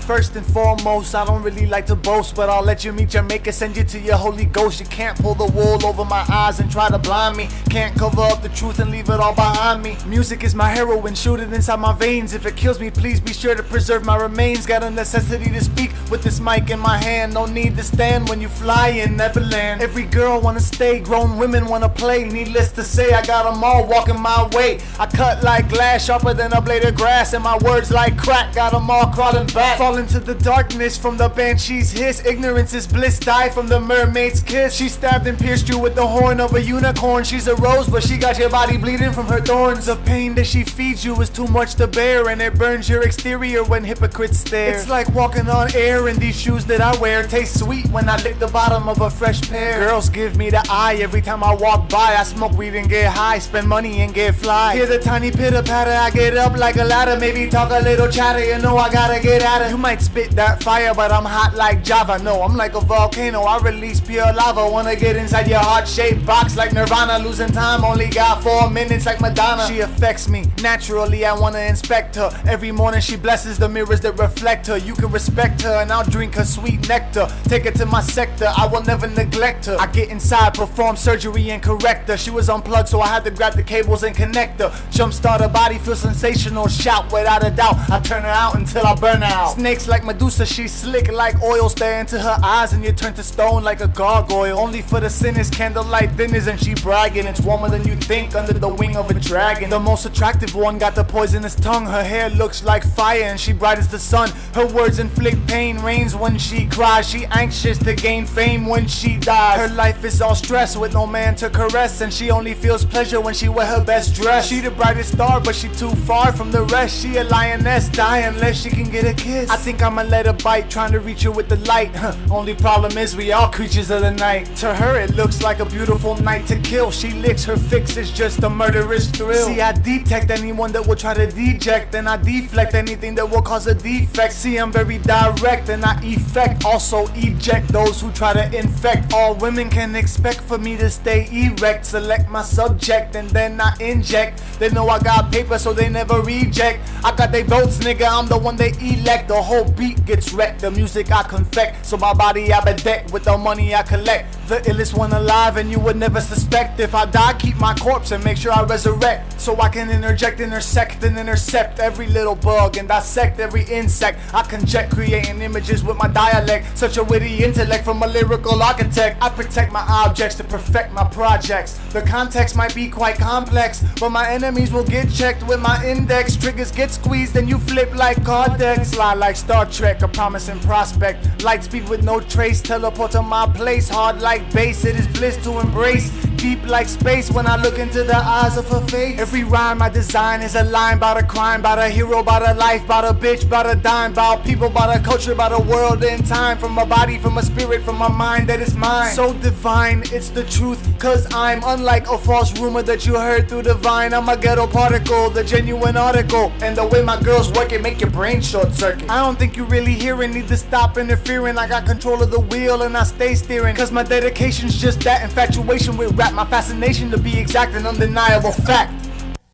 First and foremost, I don't really like to boast, but I'll let you meet Jamaica, send you to your Holy Ghost. You can't pull the wool over my eyes and try to blind me. Can't cover up the truth and leave it all behind me. Music is my heroin, shoot it inside my veins. If it kills me, please be sure to preserve my remains. Got a necessity to speak with this mic in my hand. No need to stand when you fly in Neverland. Every girl wanna stay, grown women wanna play. Needless to say, I got them all walking my way. I cut like glass, sharper than a blade of grass, and my words like crack, got them all crawling back. Fall into the darkness from the banshee's hiss. Ignorance is bliss, die from the mermaid's kiss. She stabbed and pierced you with the horn of a unicorn. She's a rose, but she got your body bleeding from her thorns. The pain that she feeds you is too much to bear, and it burns your exterior when hypocrites stare. It's like walking on air, and these shoes that I wear taste sweet when I lick the bottom of a fresh pair. Girls give me the eye every time I walk by. I smoke weed and get high, spend money and get fly. Hear the tiny pitter patter, I get up like a ladder. Maybe talk a little chatter, you know I gotta get at it. You might spit that fire, but I'm hot like Java. No, I'm like a volcano, I release pure lava. Wanna get inside your heart-shaped box like Nirvana. Losing time, only got 4 minutes like Madonna. She affects me, naturally I wanna inspect her. Every morning she blesses the mirrors that reflect her. You can respect her and I'll drink her sweet nectar. Take her to my sector, I will never neglect her. I get inside, perform surgery and correct her. She was unplugged so I had to grab the cables and connect her. Jumpstart her body, feel sensational, shout without a doubt. I turn her out until I burn her out. Snakes like Medusa, she's slick like oil. Stare into her eyes and you turn to stone like a gargoyle. Only for the sinners, candlelight dinners, and she bragging. It's warmer than you think under the wing of a dragon. The most attractive one got the poisonous tongue. Her hair looks like fire and she bright as the sun. Her words inflict pain, rains when she cries. She anxious to gain fame when she dies. Her life is all stress with no man to caress, and she only feels pleasure when she wear her best dress. She the brightest star, but she too far from the rest. She a lioness, die unless she can get a kiss. I think I'ma let her bite, trying to reach her with the light. Only problem is we all creatures of the night. To her it looks like a beautiful night to kill. She licks, her fix is just a murderous thrill. See, I detect anyone that will try to deject, and I deflect anything that will cause a defect. See, I'm very direct and I effect, also eject those who try to infect. All women can expect for me to stay erect. Select my subject and then I inject. They know I got paper so they never reject. I got they votes, nigga, I'm the one they elect. The whole beat gets wrecked, the music I confect. So my body I bedeck with the money I collect. The illest one alive and you would never suspect. If I die, keep my corpse and make sure I resurrect, so I can interject, intersect and intercept every little bug and dissect every insect. I conject, creating images with my dialect. Such a witty intellect from a lyrical architect. I protect my objects to perfect my projects. The context might be quite complex, but my enemies will get checked with my index. Triggers get squeezed and you flip like card decks. Fly like Star Trek, a promising prospect. Light speed with no trace, teleport to my place. Hard like bass, it is bliss to embrace. Deep like space when I look into the eyes of her face. Every rhyme I design is a line about a crime, about a hero, about a life, about a bitch, about a dime, about people, about a culture, about a world in time. From a body, from a spirit, from a mind that is mine. So divine, it's the truth, cause I'm unlike a false rumor that you heard through the vine. I'm a ghetto particle, the genuine article. And the way my girls work it make your brain short circuit. I don't think you really hearing, need to stop interfering. I got control of the wheel and I stay steering, cause my dedication's just that infatuation with rap. My fascination to be exact and undeniable fact.